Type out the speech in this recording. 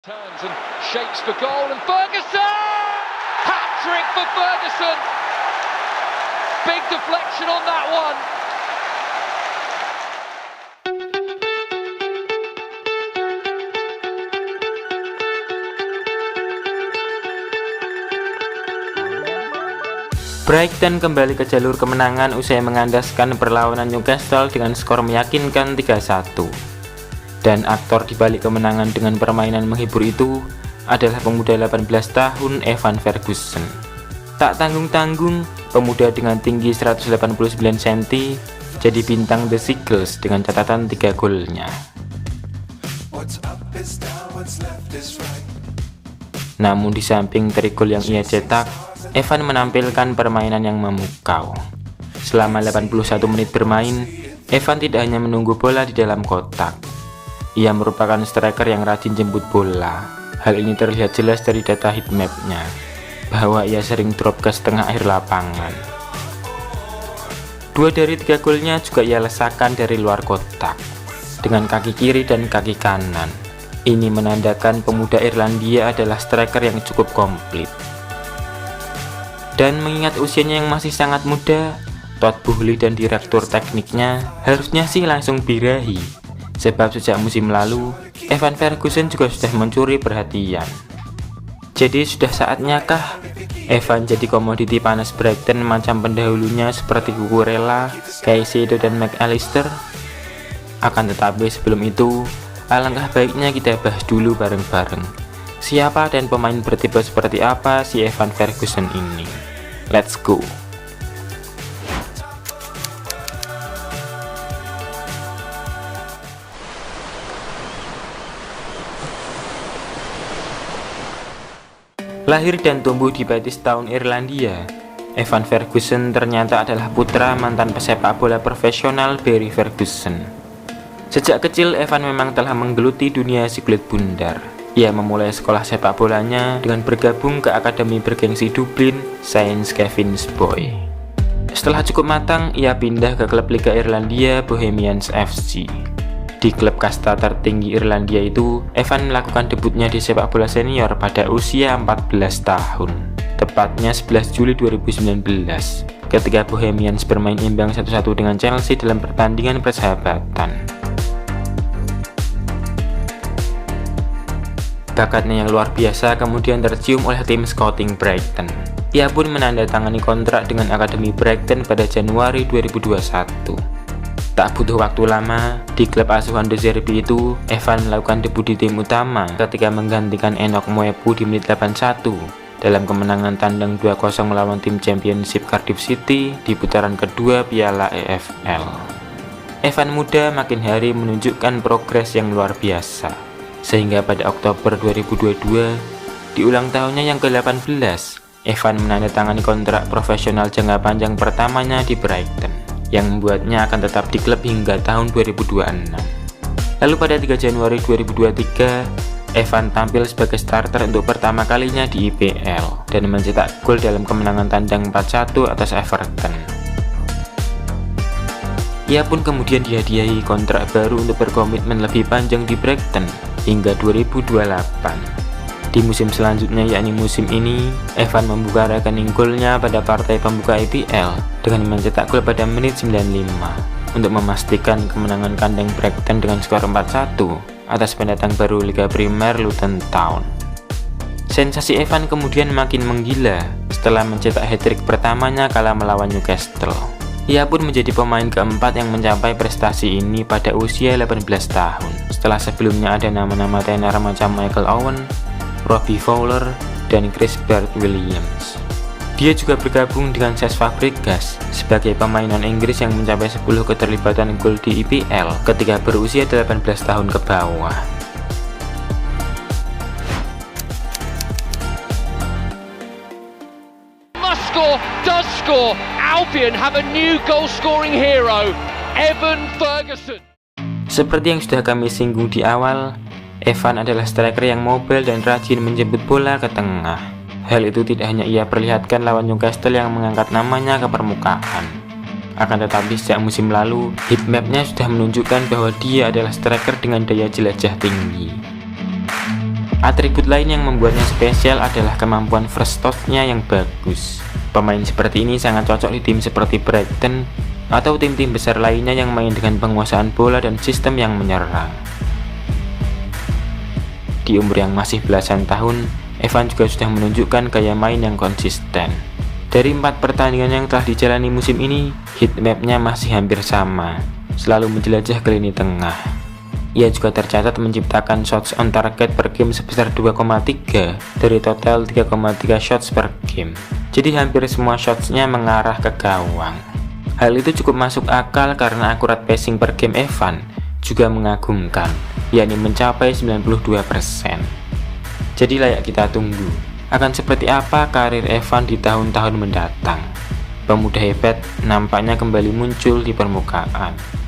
Turns and shapes for goal and Ferguson! Hat-trick for Ferguson! Big deflection on that one. Brighton kembali ke jalur kemenangan usai mengandaskan perlawanan Newcastle dengan skor meyakinkan 3-1. Dan aktor di balik kemenangan dengan permainan menghibur itu adalah pemuda 18 tahun Evan Ferguson. Tak tanggung-tanggung, pemuda dengan tinggi 189 cm jadi bintang The Seagulls dengan catatan 3 golnya. Namun di samping 3 gol yang ia cetak, Evan menampilkan permainan yang memukau. Selama 81 menit bermain, Evan tidak hanya menunggu bola di dalam kotak. Ia merupakan striker yang rajin jemput bola. Hal ini terlihat jelas dari data heatmap-nya, bahwa ia sering drop ke setengah akhir lapangan. 2 dari 3 golnya juga ia lesakan dari luar kotak, dengan kaki kiri dan kaki kanan. Ini menandakan pemuda Irlandia adalah striker yang cukup komplit. Dan mengingat usianya yang masih sangat muda, Todd Boehly dan direktur tekniknya harusnya sih langsung birahi. Sebab sejak musim lalu, Evan Ferguson juga sudah mencuri perhatian. Jadi sudah saatnya kah Evan jadi komoditi panas Brighton macam pendahulunya seperti Cucurella, Caicedo dan McAllister? Akan tetapi sebelum itu, alangkah baiknya kita bahas dulu bareng-bareng siapa dan pemain bertipe seperti apa si Evan Ferguson ini. Let's go! Lahir dan tumbuh di Town, Irlandia, Evan Ferguson ternyata adalah putra mantan pesepak bola profesional Barry Ferguson. Sejak kecil, Evan memang telah menggeluti dunia si kulit bundar. Ia memulai sekolah sepak bolanya dengan bergabung ke akademi bergengsi Dublin, Saint Kevin's Boy. Setelah cukup matang, ia pindah ke klub Liga Irlandia Bohemians FC. Di klub kasta tertinggi Irlandia itu, Evan melakukan debutnya di sepak bola senior pada usia 14 tahun, tepatnya 11 Juli 2019, ketika Bohemians bermain imbang 1-1 dengan Chelsea dalam pertandingan persahabatan. Bakatnya yang luar biasa kemudian tercium oleh tim scouting Brighton. Ia pun menandatangani kontrak dengan Akademi Brighton pada Januari 2021. Tak butuh waktu lama, di klub asuhan De Zerbi itu, Evan melakukan debut di tim utama ketika menggantikan Enoch Mwepu di menit 81 dalam kemenangan tandang 2-0 melawan tim Championship Cardiff City di putaran kedua Piala EFL. Evan muda makin hari menunjukkan progres yang luar biasa, sehingga pada Oktober 2022, di ulang tahunnya yang ke-18, Evan menandatangani kontrak profesional jangka panjang pertamanya di Brighton, yang membuatnya akan tetap di klub hingga tahun 2026. Lalu pada 3 Januari 2023, Evan tampil sebagai starter untuk pertama kalinya di IPL dan mencetak gol dalam kemenangan tandang 4-1 atas Everton. Ia pun kemudian dihadiahi kontrak baru untuk berkomitmen lebih panjang di Brighton hingga 2028. Di musim selanjutnya, yakni musim ini, Evan membuka rekening golnya pada partai pembuka IPL dengan mencetak gol pada menit 95 untuk memastikan kemenangan kandang Brighton dengan skor 4-1 atas pendatang baru Liga Primer Luton Town. Sensasi Evan kemudian makin menggila setelah mencetak hat-trick pertamanya kala melawan Newcastle. Ia pun menjadi pemain keempat yang mencapai prestasi ini pada usia 18 tahun, setelah sebelumnya ada nama-nama tenar macam Michael Owen, Robbie Fowler, dan Chris Bert-Williams. Dia juga bergabung dengan Cesc Fabregas sebagai pemain non-Inggris yang mencapai 10 keterlibatan gol di IPL ketika berusia 18 tahun ke bawah. Must score, does score. Albion have a new goal-scoring hero, Evan Ferguson. Seperti yang sudah kami singgung di awal, Evan adalah striker yang mobile dan rajin menjemput bola ke tengah. Hal itu tidak hanya ia perlihatkan lawan Newcastle yang mengangkat namanya ke permukaan. Akan tetapi sejak musim lalu, heatmap-nya sudah menunjukkan bahwa dia adalah striker dengan daya jelajah tinggi. Atribut lain yang membuatnya spesial adalah kemampuan first touch-nya yang bagus. Pemain seperti ini sangat cocok di tim seperti Brighton atau tim-tim besar lainnya yang main dengan penguasaan bola dan sistem yang menyerang. Di umur yang masih belasan tahun, Evan juga sudah menunjukkan gaya main yang konsisten. Dari 4 pertandingan yang telah dijalani musim ini, heatmap-nya masih hampir sama, selalu menjelajah ke lini tengah. Ia juga tercatat menciptakan shots on target per game sebesar 2,3 dari total 3,3 shots per game. Jadi hampir semua shotsnya mengarah ke gawang. Hal itu cukup masuk akal karena akurat passing per game Evan juga mengagumkan, yakni mencapai 92%. Jadi layak kita tunggu, akan seperti apa karir Evan di tahun-tahun mendatang. Pemuda hebat nampaknya kembali muncul di permukaan.